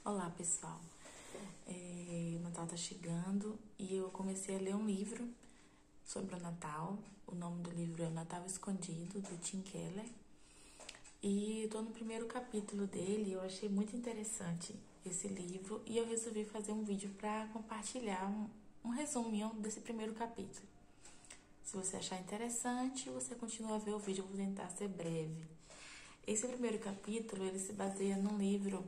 Olá, pessoal. O Natal tá chegando e eu comecei a ler um livro sobre o Natal. O nome do livro é O Natal Escondido, do Tim Keller. E eu tô no primeiro capítulo dele. Eu achei muito interessante esse livro e eu resolvi fazer um vídeo para compartilhar um resuminho desse primeiro capítulo. Se você achar interessante, você continua a ver o vídeo. Eu vou tentar ser breve. Esse primeiro capítulo, ele se baseia num livro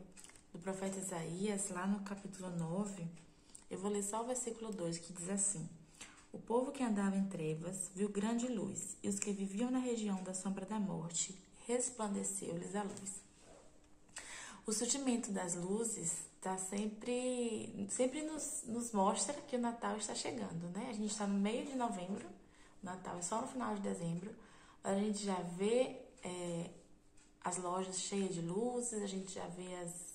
do profeta Isaías, lá no capítulo 9. Eu vou ler só o versículo 2, que diz assim: O povo que andava em trevas viu grande luz, e os que viviam na região da sombra da morte, resplandeceu-lhes a luz. O surgimento das luzes sempre nos mostra que o Natal está chegando, né? A gente está no meio de novembro, o Natal é só no final de dezembro, a gente já vê as lojas cheias de luzes, a gente já vê as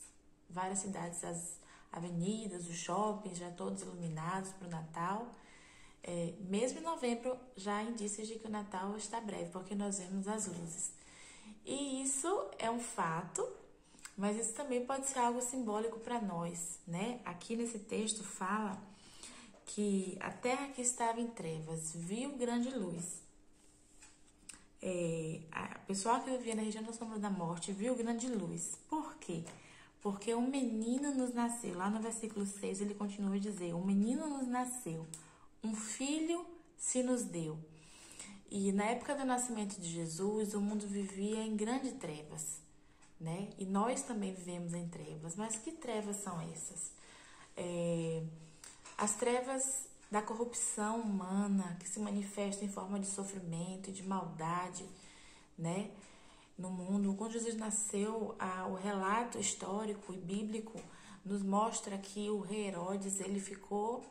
várias cidades, as avenidas, os shoppings já todos iluminados para o Natal. Mesmo em novembro já há indícios de que o Natal está breve, porque nós vemos as luzes. E isso é um fato, mas isso também pode ser algo simbólico para nós, né? Aqui nesse texto fala que a terra que estava em trevas viu grande luz. A pessoa que vivia na região da sombra da morte viu grande luz. Por quê? Porque um menino nos nasceu. Lá no versículo 6 ele continua a dizer: um menino nos nasceu, um filho se nos deu. E na época do nascimento de Jesus, o mundo vivia em grandes trevas, né? E nós também vivemos em trevas. Mas que trevas são essas? As trevas da corrupção humana, que se manifesta em forma de sofrimento e de maldade, né? No mundo. Quando Jesus nasceu, o relato histórico e bíblico nos mostra que o rei Herodes, ele ficou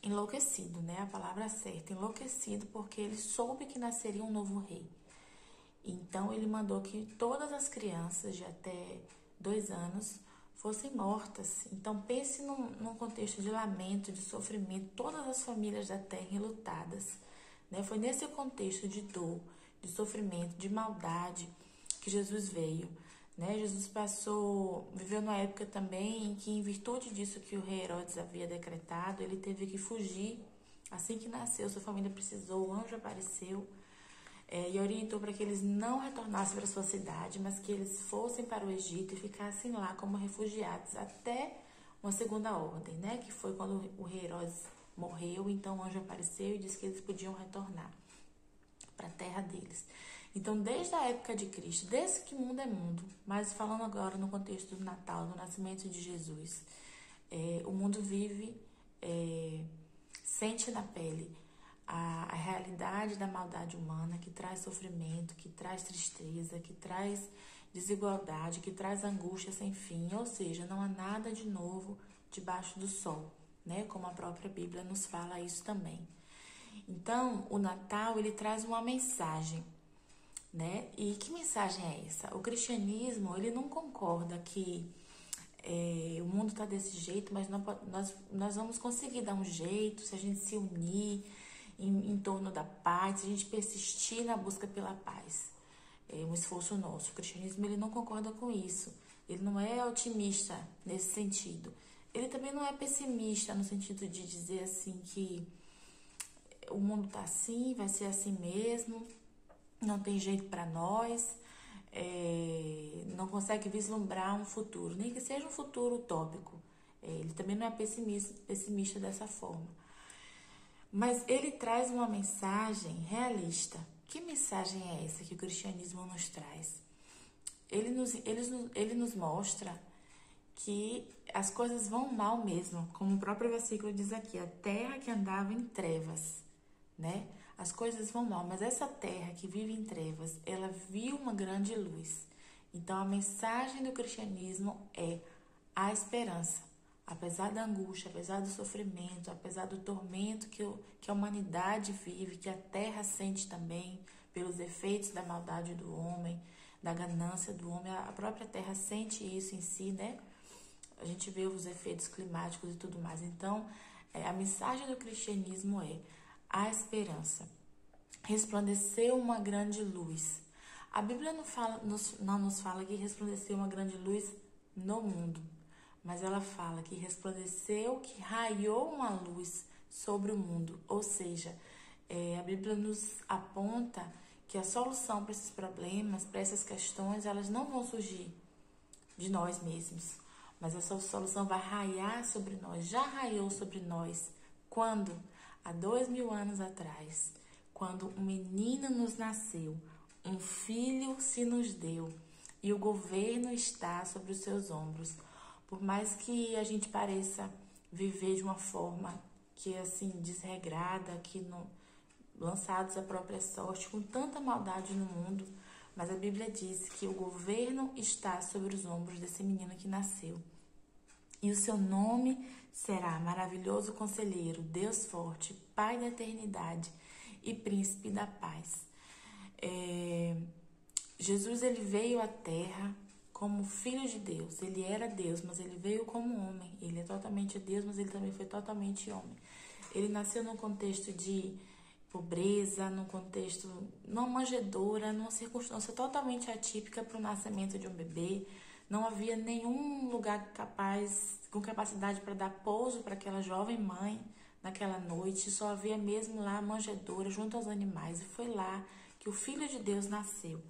enlouquecido, né? A palavra certa, enlouquecido, porque ele soube que nasceria um novo rei. Então, ele mandou que todas as crianças de até 2 anos fossem mortas. Então, pense num contexto de lamento, de sofrimento, todas as famílias da terra enlutadas, né? Foi nesse contexto de dor, de sofrimento, de maldade que Jesus veio, né? Jesus viveu numa época também em que, em virtude disso que o rei Herodes havia decretado, ele teve que fugir. Assim que nasceu, sua família precisou, o anjo apareceu e orientou para que eles não retornassem para sua cidade, mas que eles fossem para o Egito e ficassem lá como refugiados até uma segunda ordem, né? Que foi quando o rei Herodes morreu, então o anjo apareceu e disse que eles podiam retornar para a terra deles. Então, desde a época de Cristo, desde que mundo é mundo, mas falando agora no contexto do Natal, do nascimento de Jesus, o mundo vive, sente na pele a realidade da maldade humana, que traz sofrimento, que traz tristeza, que traz desigualdade, que traz angústia sem fim. Ou seja, não há nada de novo debaixo do sol, né? Como a própria Bíblia nos fala isso também. Então, o Natal, ele traz uma mensagem, né? E que mensagem é essa? O cristianismo, ele não concorda que o mundo está desse jeito, mas nós vamos conseguir dar um jeito se a gente se unir em torno da paz, se a gente persistir na busca pela paz. É um esforço nosso. O cristianismo, ele não concorda com isso. Ele não é otimista nesse sentido. Ele também não é pessimista no sentido de dizer assim que o mundo tá assim, vai ser assim mesmo, não tem jeito para nós, não consegue vislumbrar um futuro, nem que seja um futuro utópico. Ele também não é pessimista dessa forma. Mas ele traz uma mensagem realista. Que mensagem é essa que o cristianismo nos traz? Ele nos mostra que as coisas vão mal mesmo, como o próprio versículo diz aqui, a terra que andava em trevas, né? As coisas vão mal, mas essa terra que vive em trevas, ela viu uma grande luz. Então, a mensagem do cristianismo é a esperança. Apesar da angústia, apesar do sofrimento, apesar do tormento que a humanidade vive, que a terra sente também, pelos efeitos da maldade do homem, da ganância do homem, a própria terra sente isso em si, né? A gente vê os efeitos climáticos e tudo mais. Então, a mensagem do cristianismo é a esperança. Resplandeceu uma grande luz. A Bíblia não nos fala que resplandeceu uma grande luz no mundo, mas ela fala que resplandeceu, que raiou uma luz sobre o mundo. Ou seja, a Bíblia nos aponta que a solução para esses problemas, para essas questões, elas não vão surgir de nós mesmos, mas essa solução vai raiar sobre nós, já raiou sobre nós. Quando? Há 2000 anos atrás, quando um menino nos nasceu, um filho se nos deu e o governo está sobre os seus ombros. Por mais que a gente pareça viver de uma forma que é assim desregrada, que não, lançados à própria sorte, com tanta maldade no mundo, mas a Bíblia diz que o governo está sobre os ombros desse menino que nasceu. E o seu nome será Maravilhoso Conselheiro, Deus Forte, Pai da Eternidade e Príncipe da Paz. Jesus, ele veio à Terra como Filho de Deus. Ele era Deus, mas ele veio como homem. Ele é totalmente Deus, mas ele também foi totalmente homem. Ele nasceu num contexto de pobreza, num contexto, numa manjedoura, numa circunstância totalmente atípica para o nascimento de um bebê. Não havia nenhum lugar com capacidade para dar pouso para aquela jovem mãe naquela noite. Só havia mesmo lá a manjedoura junto aos animais. E foi lá que o Filho de Deus nasceu.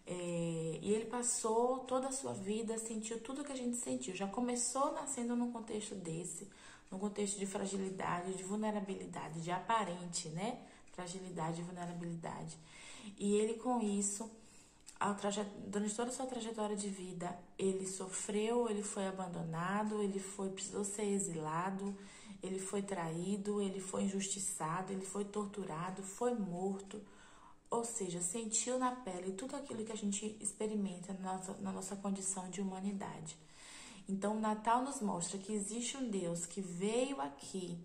E ele passou toda a sua vida, sentiu tudo que a gente sentiu. Já começou nascendo num contexto desse, num contexto de fragilidade, de vulnerabilidade, de aparente, né? Fragilidade e vulnerabilidade. E ele, com isso, durante toda a sua trajetória de vida, ele sofreu, ele foi abandonado, precisou ser exilado, ele foi traído, ele foi injustiçado, ele foi torturado, foi morto. Ou seja, sentiu na pele tudo aquilo que a gente experimenta na nossa condição de humanidade. Então, o Natal nos mostra que existe um Deus que veio aqui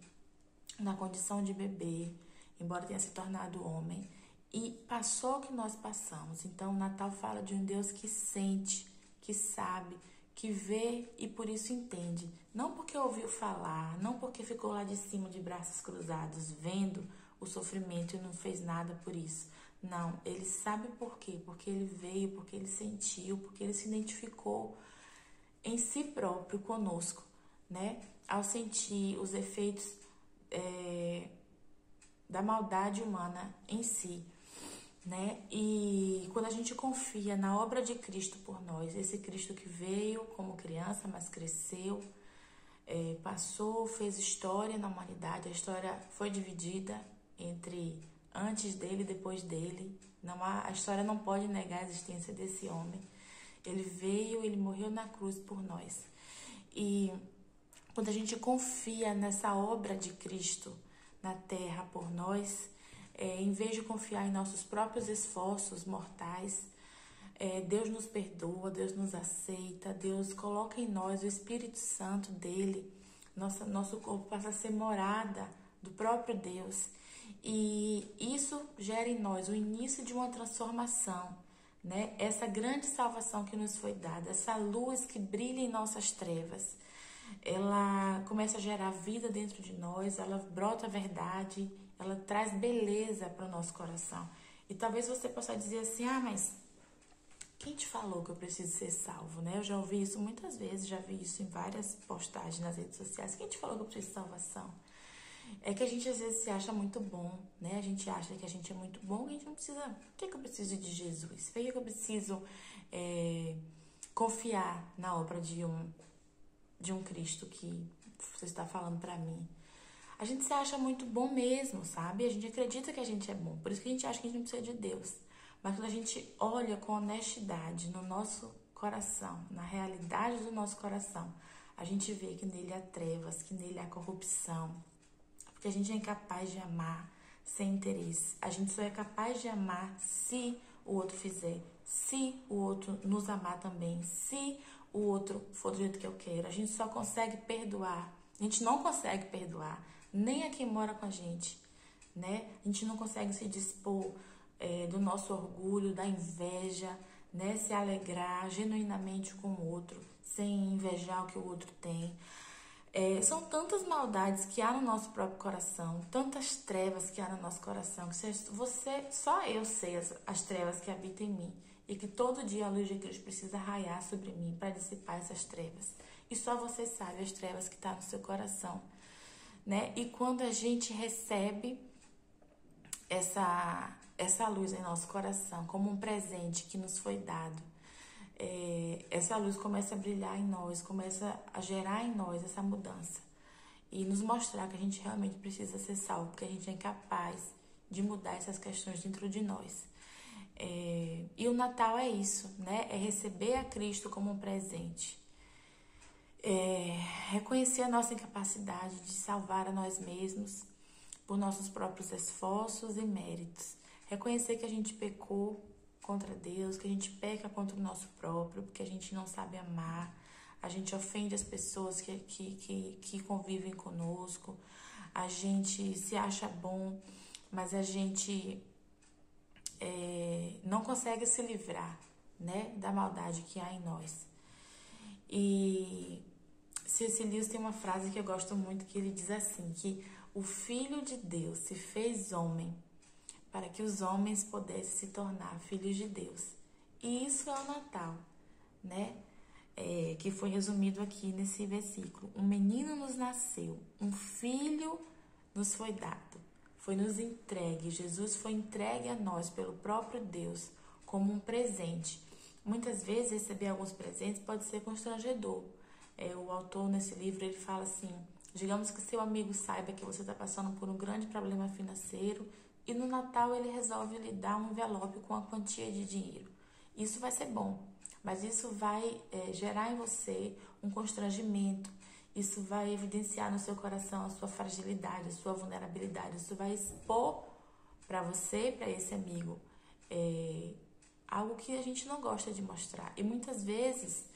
na condição de bebê, embora tenha se tornado homem, e passou o que nós passamos. Então, o Natal fala de um Deus que sente, que sabe, que vê e por isso entende. Não porque ouviu falar, não porque ficou lá de cima de braços cruzados, vendo o sofrimento e não fez nada por isso. Não, ele sabe por quê, porque ele veio, porque ele sentiu, porque ele se identificou em si próprio conosco, né? Ao sentir os efeitos da maldade humana em si, né? E quando a gente confia na obra de Cristo por nós, esse Cristo que veio como criança, mas cresceu, passou, fez história na humanidade, a história foi dividida entre antes dele e depois dele. A história não pode negar a existência desse homem. Ele veio, ele morreu na cruz por nós. E quando a gente confia nessa obra de Cristo na terra por nós, em vez de confiar em nossos próprios esforços mortais, Deus nos perdoa, Deus nos aceita, Deus coloca em nós o Espírito Santo dele. Nosso corpo passa a ser morada do próprio Deus. E isso gera em nós o início de uma transformação, né? Essa grande salvação que nos foi dada, essa luz que brilha em nossas trevas, ela começa a gerar vida dentro de nós, ela brota a verdade, ela traz beleza para o nosso coração. E talvez você possa dizer assim, mas quem te falou que eu preciso ser salvo, né? Eu já ouvi isso muitas vezes, já vi isso em várias postagens nas redes sociais. Quem te falou que eu preciso de salvação? É que a gente às vezes se acha muito bom, né? A gente acha que a gente é muito bom, a gente não precisa... Por que eu preciso de Jesus? Por que eu preciso confiar na obra de um Cristo que você está falando para mim? A gente se acha muito bom mesmo, sabe? A gente acredita que a gente é bom, por isso que a gente acha que a gente não precisa de Deus. Mas quando a gente olha com honestidade no nosso coração, na realidade do nosso coração, a gente vê que nele há trevas, que nele há corrupção, que a gente é incapaz de amar sem interesse. A gente só é capaz de amar se o outro fizer, se o outro nos amar também, se o outro for do jeito que eu quero. A gente só consegue perdoar. A gente não consegue perdoar nem a quem mora com a gente, né? A gente não consegue se dispor do nosso orgulho, da inveja, né? Se alegrar genuinamente com o outro, sem invejar o que o outro tem. São tantas maldades que há no nosso próprio coração, tantas trevas que há no nosso coração, que só eu sei as trevas que habitam em mim, e que todo dia a luz de Cristo precisa raiar sobre mim para dissipar essas trevas. E só você sabe as trevas que estão no seu coração, né? E quando a gente recebe essa luz em nosso coração como um presente que nos foi dado, essa luz começa a brilhar em nós, começa a gerar em nós essa mudança e nos mostrar que a gente realmente precisa ser salvo, porque a gente é incapaz de mudar essas questões dentro de nós. E o Natal é isso, né? É receber a Cristo como um presente. Reconhecer a nossa incapacidade de salvar a nós mesmos por nossos próprios esforços e méritos. Reconhecer que a gente pecou contra Deus, que a gente peca contra o nosso próprio, porque a gente não sabe amar, a gente ofende as pessoas que convivem conosco, a gente se acha bom, mas a gente não consegue se livrar, né, da maldade que há em nós. E C.S. Lewis tem uma frase que eu gosto muito, que ele diz assim, que o Filho de Deus se fez homem para que os homens pudessem se tornar filhos de Deus. E isso é o Natal, né? Que foi resumido aqui nesse versículo. Um menino nos nasceu, um filho nos foi dado, foi nos entregue. Jesus foi entregue a nós pelo próprio Deus como um presente. Muitas vezes receber alguns presentes pode ser constrangedor. O autor nesse livro ele fala assim: digamos que seu amigo saiba que você está passando por um grande problema financeiro e no Natal ele resolve lhe dar um envelope com uma quantia de dinheiro. Isso vai ser bom, mas isso vai gerar em você um constrangimento. Isso vai evidenciar no seu coração a sua fragilidade, a sua vulnerabilidade. Isso vai expor para você, para esse amigo, algo que a gente não gosta de mostrar. E muitas vezes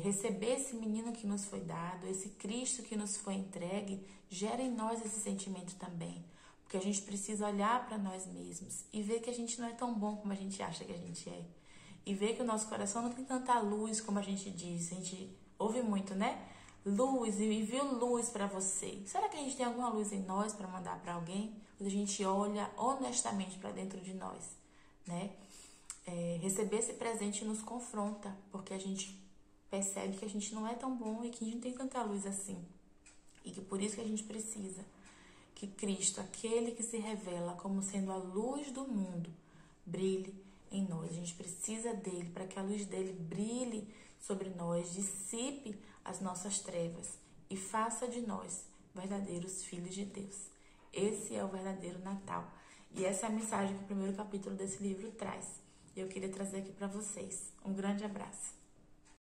receber esse menino que nos foi dado, esse Cristo que nos foi entregue, gera em nós esse sentimento também. Porque a gente precisa olhar para nós mesmos e ver que a gente não é tão bom como a gente acha que a gente é. E ver que o nosso coração não tem tanta luz como a gente diz. A gente ouve muito, né? Luz, e viu luz para você. Será que a gente tem alguma luz em nós para mandar para alguém? Quando a gente olha honestamente para dentro de nós, né? Receber esse presente nos confronta, porque a gente percebe que a gente não é tão bom e que a gente não tem tanta luz assim. E que por isso que a gente precisa que Cristo, aquele que se revela como sendo a luz do mundo, brilhe em nós. A gente precisa dele para que a luz dele brilhe sobre nós, dissipe as nossas trevas e faça de nós verdadeiros filhos de Deus. Esse é o verdadeiro Natal. E essa é a mensagem que o primeiro capítulo desse livro traz. E eu queria trazer aqui para vocês. Um grande abraço.